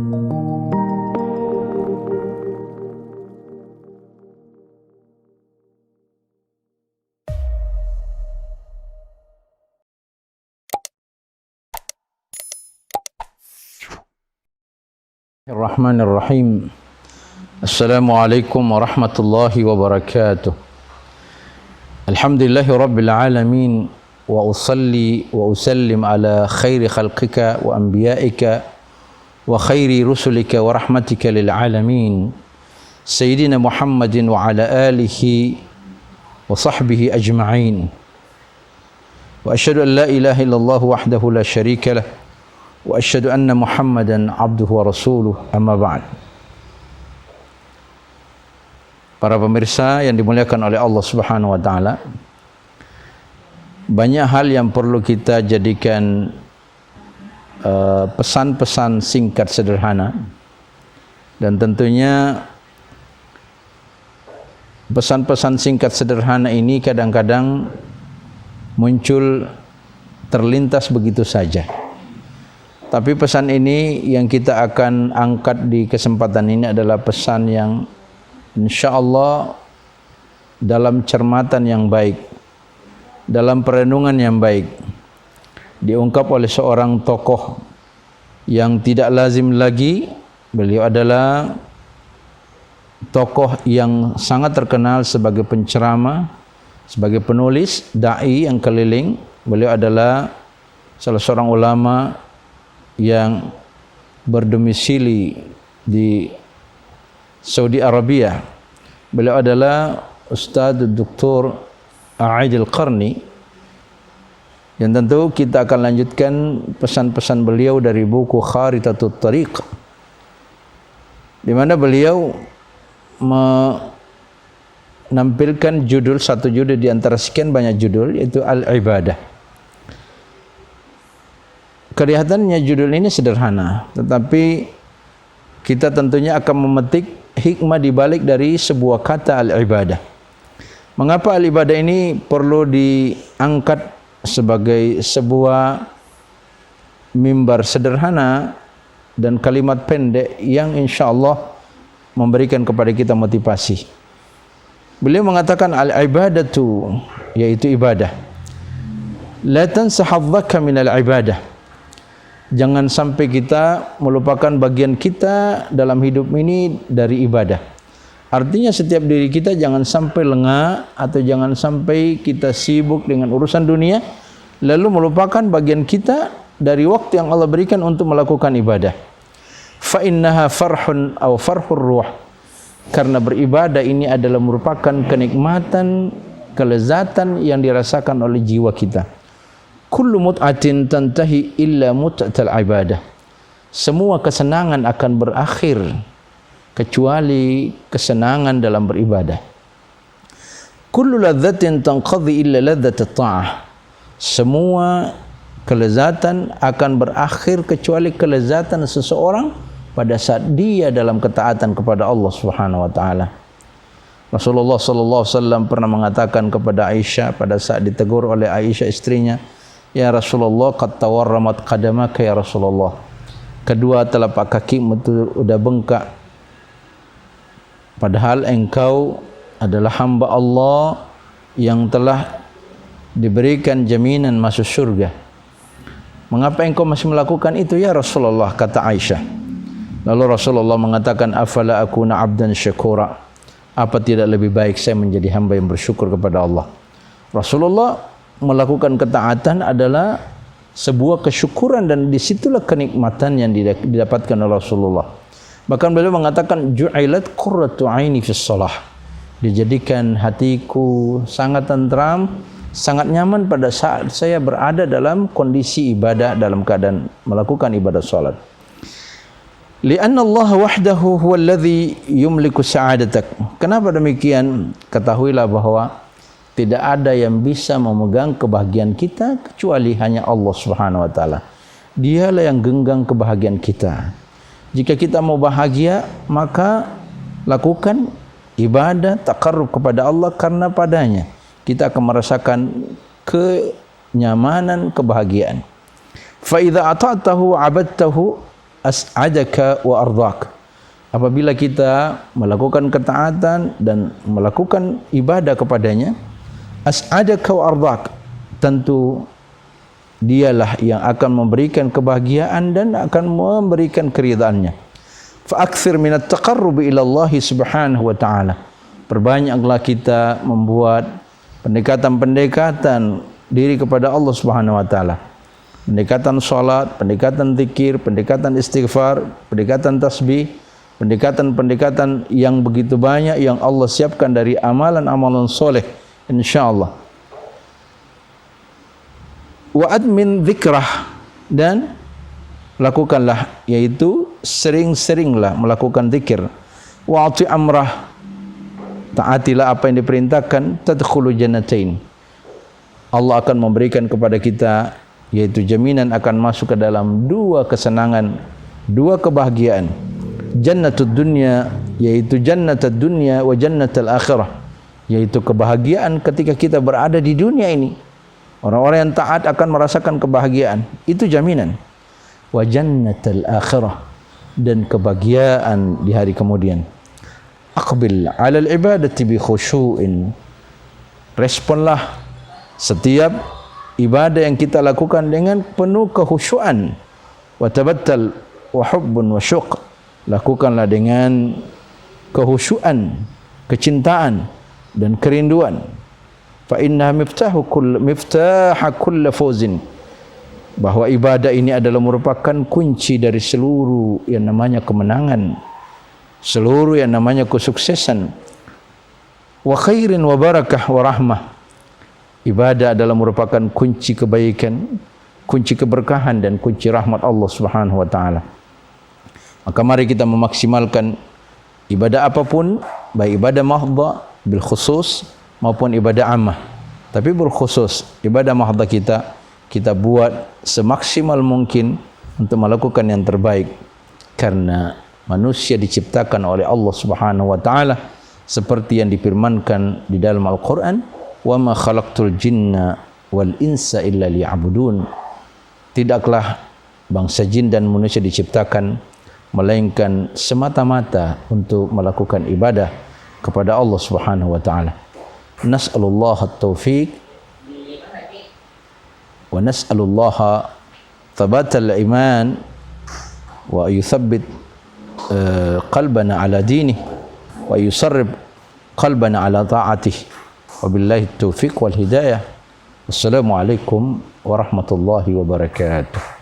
Bismillahirrahmanirrahim. Assalamualaikum warahmatullahi wabarakatuh. Alhamdulillahi rabbil alamin wa usalli wa usallim ala khairi khalqika wa anbiya'ika wa khairi rusulika wa rahmatika lil alamin sayyidina Muhammadin wa ala alihi wa sahbihi ajma'in. Wa asyhadu an la ilaha illallah wahdahu la syarika lah wa asyhadu anna Muhammadan abduhu wa rasuluh, amma ba'd. Para pemirsa yang dimuliakan oleh Allah Subhanahu wa taala, banyak hal yang perlu kita jadikan pesan-pesan singkat sederhana, dan tentunya pesan-pesan singkat sederhana ini kadang-kadang muncul terlintas begitu saja. Tapi pesan ini yang kita akan angkat di kesempatan ini adalah pesan yang insya-Allah dalam cermatan yang baik, dalam perenungan yang baik, diungkap oleh seorang tokoh yang tidak lazim lagi. Beliau adalah tokoh yang sangat terkenal sebagai penceramah, sebagai penulis, dai yang keliling. Beliau adalah salah seorang ulama yang berdomisili di Saudi Arabia. Beliau adalah Ustaz Dr. A'id Al-Qarni, yang tentu kita akan lanjutkan pesan-pesan beliau dari buku Kharitatut Tariq, di mana beliau menampilkan judul, satu judul di antara sekian banyak judul, yaitu Al-Ibadah. Kelihatannya judul ini sederhana, tetapi kita tentunya akan memetik hikmah di balik dari sebuah kata al-ibadah. Mengapa al-ibadah ini perlu diangkat sebagai sebuah mimbar sederhana dan kalimat pendek yang insya-Allah memberikan kepada kita motivasi. Beliau mengatakan al-ibadatu, yaitu ibadah. La tansa hazzaka min al-ibadah. Jangan sampai kita melupakan bagian kita dalam hidup ini dari ibadah. Artinya setiap diri kita jangan sampai lengah atau jangan sampai kita sibuk dengan urusan dunia lalu melupakan bagian kita dari waktu yang Allah berikan untuk melakukan ibadah. Fa innaha farhun aw farhur ruh. Karena beribadah ini adalah merupakan kenikmatan, kelezatan yang dirasakan oleh jiwa kita. Kullu mut'atin tantahi illa mut'atal ibadah. Semua kesenangan akan berakhir kecuali kesenangan dalam beribadah. Kullu ladzatin tanqadhi illa ladzatat ta'ah. Semua kelezatan akan berakhir kecuali kelezatan seseorang pada saat dia dalam ketaatan kepada Allah Subhanahu wa taala. Rasulullah sallallahu alaihi wasallam pernah mengatakan kepada Aisyah pada saat ditegur oleh Aisyah istrinya, "Ya Rasulullah, qad tawarramat qadamaka ya Rasulullah." Kedua telapak kakimu itu sudah bengkak. Padahal engkau adalah hamba Allah yang telah diberikan jaminan masuk surga. Mengapa engkau masih melakukan itu ya Rasulullah, kata Aisyah. Lalu Rasulullah mengatakan, "Afala akuna 'abdan syakura?" Apa tidak lebih baik saya menjadi hamba yang bersyukur kepada Allah? Rasulullah melakukan ketaatan adalah sebuah kesyukuran, dan disitulah kenikmatan yang didapatkan oleh Rasulullah. Bahkan beliau mengatakan, "Ju'ilat qurratu 'aini fis shalah." Dijadikan hatiku sangat tentram, sangat nyaman pada saat saya berada dalam kondisi ibadah, dalam keadaan melakukan ibadah salat. Li'anna Allah wahdahu huwallazi yumliku sa'adatak. Kenapa demikian? Ketahuilah bahwa tidak ada yang bisa memegang kebahagiaan kita kecuali hanya Allah Subhanahu wa taala. Dialah yang genggam kebahagiaan kita. Jika kita mau bahagia, maka lakukan ibadah taqarrub kepada Allah, karena padanya kita akan merasakan kenyamanan, kebahagiaan. Fa idza ata'tahu 'abadtahu as'adaka wa ardhak. Apabila kita melakukan ketaatan dan melakukan ibadah kepadanya, as'adaka wa ardhak, tentu dialah yang akan memberikan kebahagiaan dan akan memberikan keridhaannya. Fa'akthir minat taqarrubi ila Allah subhanahu wa ta'ala. Perbanyaklah kita membuat pendekatan-pendekatan diri kepada Allah subhanahu wa ta'ala. Pendekatan salat, pendekatan zikir, pendekatan istighfar, pendekatan tasbih, pendekatan-pendekatan yang begitu banyak yang Allah siapkan dari amalan-amalan soleh, insyaallah. Wa admin dzikrah, dan lakukanlah, yaitu sering-seringlah melakukan zikir. Wa ati amrah, taatilah apa yang diperintahkan. Tadkhulu jannatain, Allah akan memberikan kepada kita, yaitu jaminan akan masuk ke dalam dua kesenangan, dua kebahagiaan. Jannatud dunya, yaitu jannatud dunya, wa jannatul akhirah, yaitu kebahagiaan ketika kita berada di dunia ini. Orang-orang yang taat akan merasakan kebahagiaan, itu jaminan. Wa jannatul akhirah, dan kebahagiaan di hari kemudian. Aqbil 'alal ibadati bi khusyu'in, responlah setiap ibadah yang kita lakukan dengan penuh kehusyuan. Wa tabattal wa hubbun wa syuq, lakukanlah dengan kehusyuan, kecintaan dan kerinduan. Fa inna miftaha kull fawzin, bahwa ibadah ini adalah merupakan kunci dari seluruh yang namanya kemenangan, seluruh yang namanya kesuksesan. Wa khairin wa barakah wa rahmah, ibadah adalah merupakan kunci kebaikan, kunci keberkahan dan kunci rahmat Allah Subhanahu wa taala. Maka mari kita memaksimalkan ibadah apapun, baik ibadah mahdha bil khusus maupun ibadah ammah. Tapi berkhusus ibadah mahdha kita buat semaksimal mungkin untuk melakukan yang terbaik, karena manusia diciptakan oleh Allah Subhanahu wa taala seperti yang difirmankan di dalam Al-Qur'an, wa ma khalaqtul jinna wal insa illa liya'budun. Tidaklah bangsa jin dan manusia diciptakan melainkan semata-mata untuk melakukan ibadah kepada Allah Subhanahu wa taala. Nas'alullah at-taufiq wa nas'alullah thabatal iman wa yuthabbit qalbana ala dinih wa yusarrib qalbana ala ta'atih. Wabillahi taufiq wal hidayah. Wassalamualaikum warahmatullahi wabarakatuh.